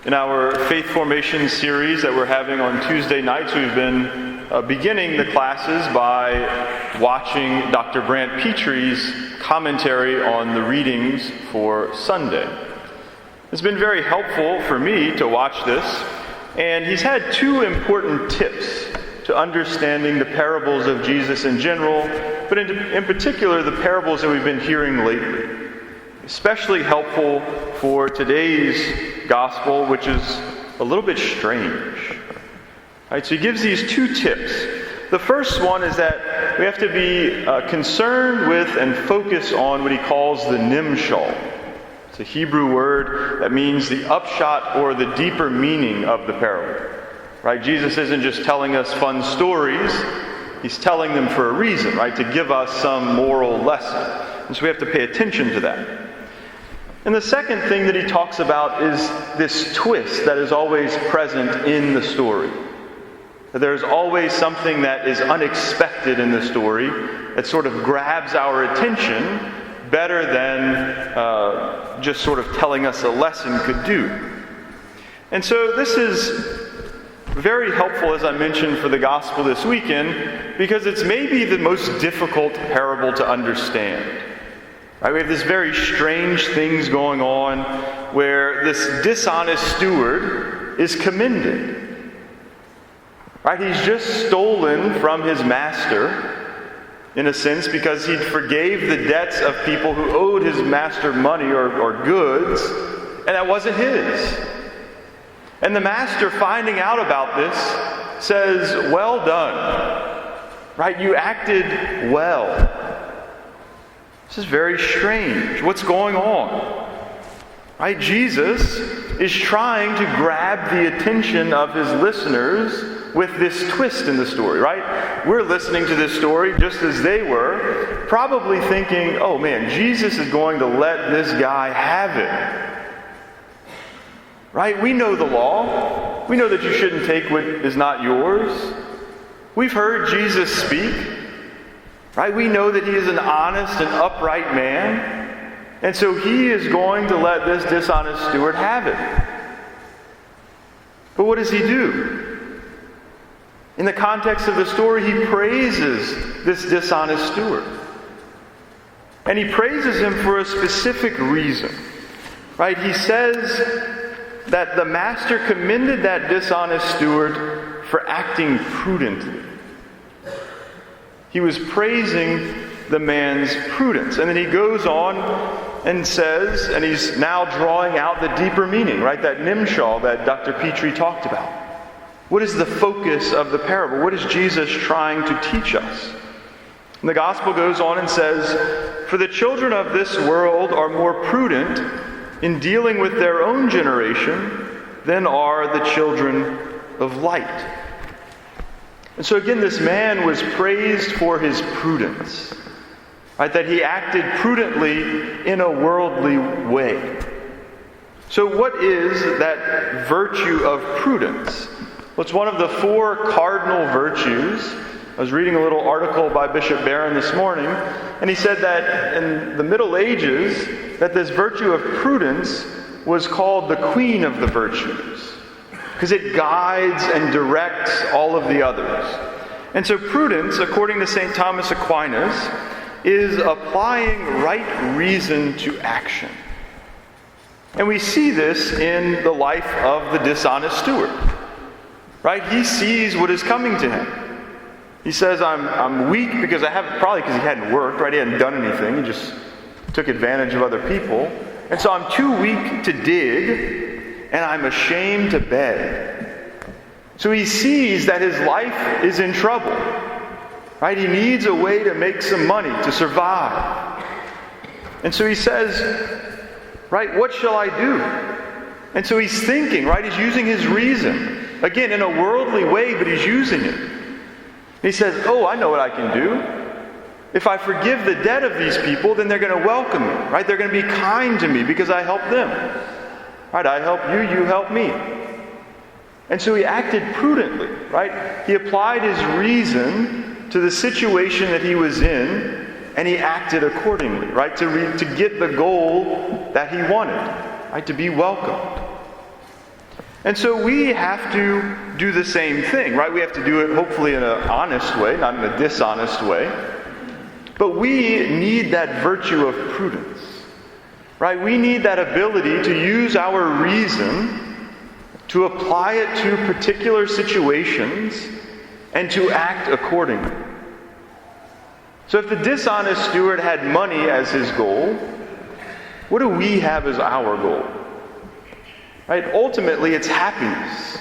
In our Faith Formation series that we're having on Tuesday nights, we've been beginning the classes by watching Dr. Brant Petrie's commentary on the readings for Sunday. It's been very helpful for me to watch this, and he's had two important tips to understanding the parables of Jesus in general, but in particular the parables that we've been hearing lately. Especially helpful for today's gospel, which is a little bit strange. Right, so he gives these two tips. The first one is that we have to be concerned with and focus on what he calls the nimshal. It's a Hebrew word that means the upshot or the deeper meaning of the parable. Right? Jesus isn't just telling us fun stories. He's telling them for a reason, right? To give us some moral lesson. And so we have to pay attention to that. And the second thing that he talks about is this twist that is always present in the story. There's always something that is unexpected in the story that sort of grabs our attention better than just sort of telling us a lesson could do. And so this is very helpful, as I mentioned, for the gospel this weekend, because it's maybe the most difficult parable to understand. Right, we have this very strange things going on where this dishonest steward is commended. Right, he's just stolen from his master, in a sense, because he forgave the debts of people who owed his master money or goods, and that wasn't his. And the master, finding out about this, says, "Well done." Right, you acted well. This is very strange. What's going on? Right? Jesus is trying to grab the attention of his listeners with this twist in the story, right? We're listening to this story just as they were, probably thinking, oh man, Jesus is going to let this guy have it. Right? We know the law. We know that you shouldn't take what is not yours. We've heard Jesus speak. Right? We know that he is an honest and upright man. And so he is going to let this dishonest steward have it. But what does he do? In the context of the story, he praises this dishonest steward. And he praises him for a specific reason. Right? He says that the master commended that dishonest steward for acting prudently. He was praising the man's prudence. And then he goes on and says, and he's now drawing out the deeper meaning, right? That nimshal that Dr. Petrie talked about. What is the focus of the parable? What is Jesus trying to teach us? And the gospel goes on and says, "For the children of this world are more prudent in dealing with their own generation than are the children of light." And so again, this man was praised for his prudence, right? That he acted prudently in a worldly way. So what is that virtue of prudence? Well, it's one of the four cardinal virtues. I was reading a little article by Bishop Barron this morning, and he said that in the Middle Ages, that this virtue of prudence was called the queen of the virtues, because it guides and directs all of the others. And so prudence, according to St. Thomas Aquinas, is applying right reason to action. And we see this in the life of the dishonest steward. Right? He sees what is coming to him. He says, I'm weak because probably because he hadn't worked, right? He hadn't done anything. He just took advantage of other people. And so I'm too weak to dig, and I'm ashamed to beg. So he sees that his life is in trouble. Right? He needs a way to make some money to survive. And so he says, right, what shall I do? And so he's thinking, right? He's using his reason. Again, in a worldly way, but he's using it. And he says, oh, I know what I can do. If I forgive the debt of these people, then they're going to welcome me. Right? They're going to be kind to me because I helped them. Right, I help you, you help me. And so he acted prudently, right? He applied his reason to the situation that he was in, and he acted accordingly, right? To get the goal that he wanted, right? To be welcomed. And so we have to do the same thing, right? We have to do it hopefully in an honest way, not in a dishonest way. But we need that virtue of prudence, right? We need that ability to use our reason to apply it to particular situations and to act accordingly. So if the dishonest steward had money as his goal, what do we have as our goal? Right? Ultimately, it's happiness,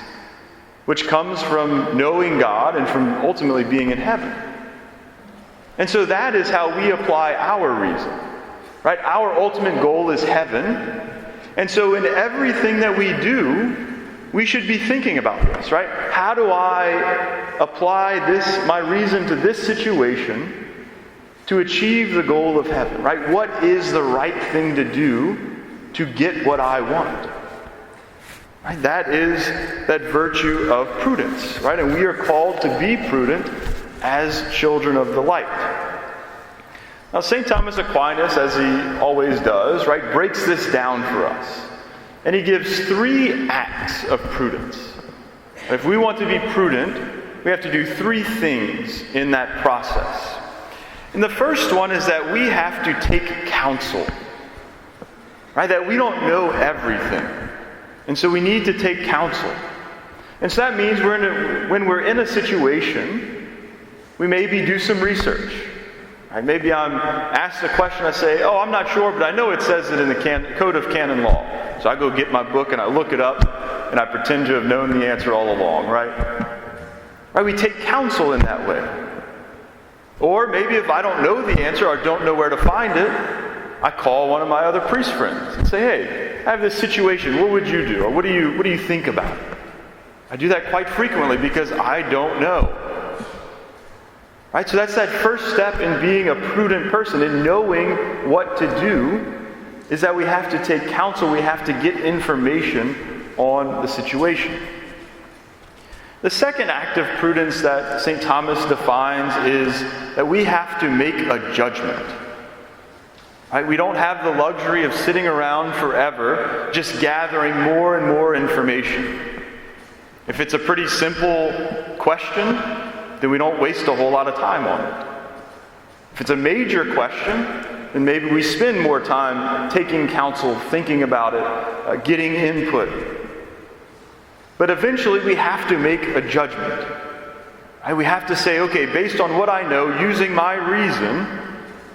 which comes from knowing God and from ultimately being in heaven. And so that is how we apply our reason. Right? Our ultimate goal is heaven. And so in everything that we do, we should be thinking about this, right? How do I apply my reason to this situation to achieve the goal of heaven, right? What is the right thing to do to get what I want? Right? That is that virtue of prudence, right? And we are called to be prudent as children of the light. Now, St. Thomas Aquinas, as he always does, right, breaks this down for us. And he gives 3 acts of prudence. If we want to be prudent, we have to do 3 things in that process. And the first one is that we have to take counsel. Right? That we don't know everything. And so we need to take counsel. And so that means when we're in a situation, we maybe do some research. Right? Maybe I'm asked a question, I say, I'm not sure, but I know it says it in the Code of Canon Law. So I go get my book and I look it up and I pretend to have known the answer all along, right? Right? We take counsel in that way. Or maybe if I don't know the answer or don't know where to find it, I call one of my other priest friends and say, hey, I have this situation. What would you do? Or what do you think about it? I do that quite frequently because I don't know. Right? So that's that first step in being a prudent person, in knowing what to do, is that we have to take counsel, we have to get information on the situation. The second act of prudence that St. Thomas defines is that we have to make a judgment. Right? We don't have the luxury of sitting around forever just gathering more and more information. If it's a pretty simple question, then we don't waste a whole lot of time on it. If it's a major question, then maybe we spend more time taking counsel, thinking about it, getting input. But eventually we have to make a judgment. Right? We have to say, okay, based on what I know, using my reason,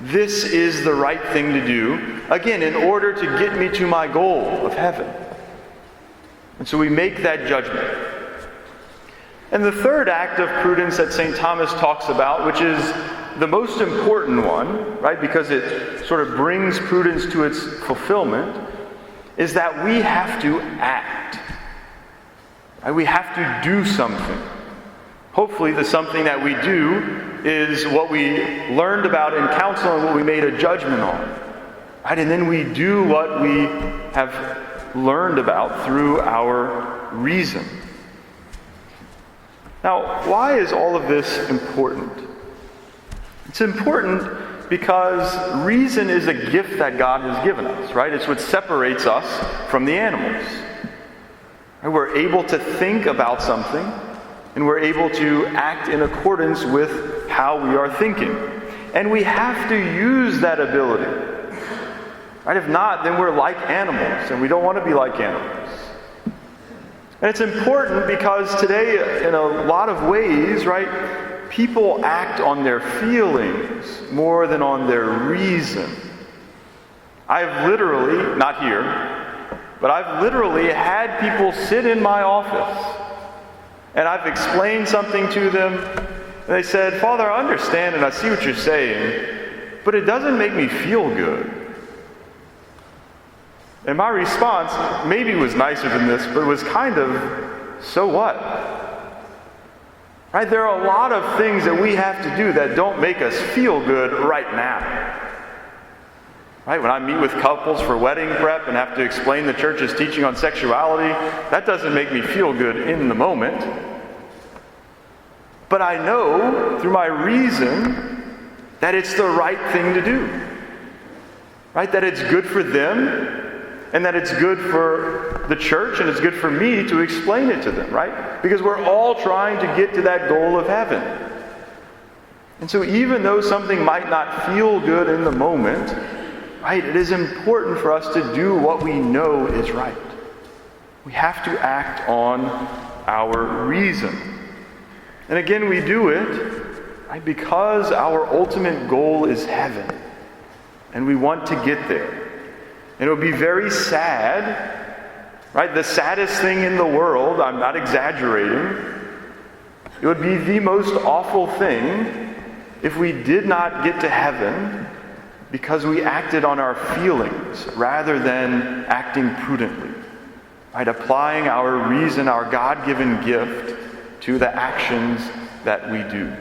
this is the right thing to do, again, in order to get me to my goal of heaven. And so we make that judgment. And the third act of prudence that St. Thomas talks about, which is the most important one, right, because it sort of brings prudence to its fulfillment, is that we have to act. Right? We have to do something. Hopefully the something that we do is what we learned about in counsel and what we made a judgment on. Right? And then we do what we have learned about through our reason. Now, why is all of this important? It's important because reason is a gift that God has given us, right? It's what separates us from the animals. Right? We're able to think about something, and we're able to act in accordance with how we are thinking. And we have to use that ability. Right? If not, then we're like animals, and we don't want to be like animals. And it's important because today, in a lot of ways, right, people act on their feelings more than on their reason. I've literally, not here, but I've literally had people sit in my office and I've explained something to them and they said, Father, I understand and I see what you're saying, but it doesn't make me feel good. And my response maybe was nicer than this, but it was kind of, so what? Right? There are a lot of things that we have to do that don't make us feel good right now. Right? When I meet with couples for wedding prep and have to explain the church's teaching on sexuality, that doesn't make me feel good in the moment. But I know through my reason that it's the right thing to do. Right? That it's good for them, and that it's good for the church and it's good for me to explain it to them, right? Because we're all trying to get to that goal of heaven. And so even though something might not feel good in the moment, right, it is important for us to do what we know is right. We have to act on our reason. And again, we do it, right, because our ultimate goal is heaven. And we want to get there. And it would be very sad, right? The saddest thing in the world, I'm not exaggerating, it would be the most awful thing if we did not get to heaven because we acted on our feelings rather than acting prudently, right? Applying our reason, our God-given gift, to the actions that we do.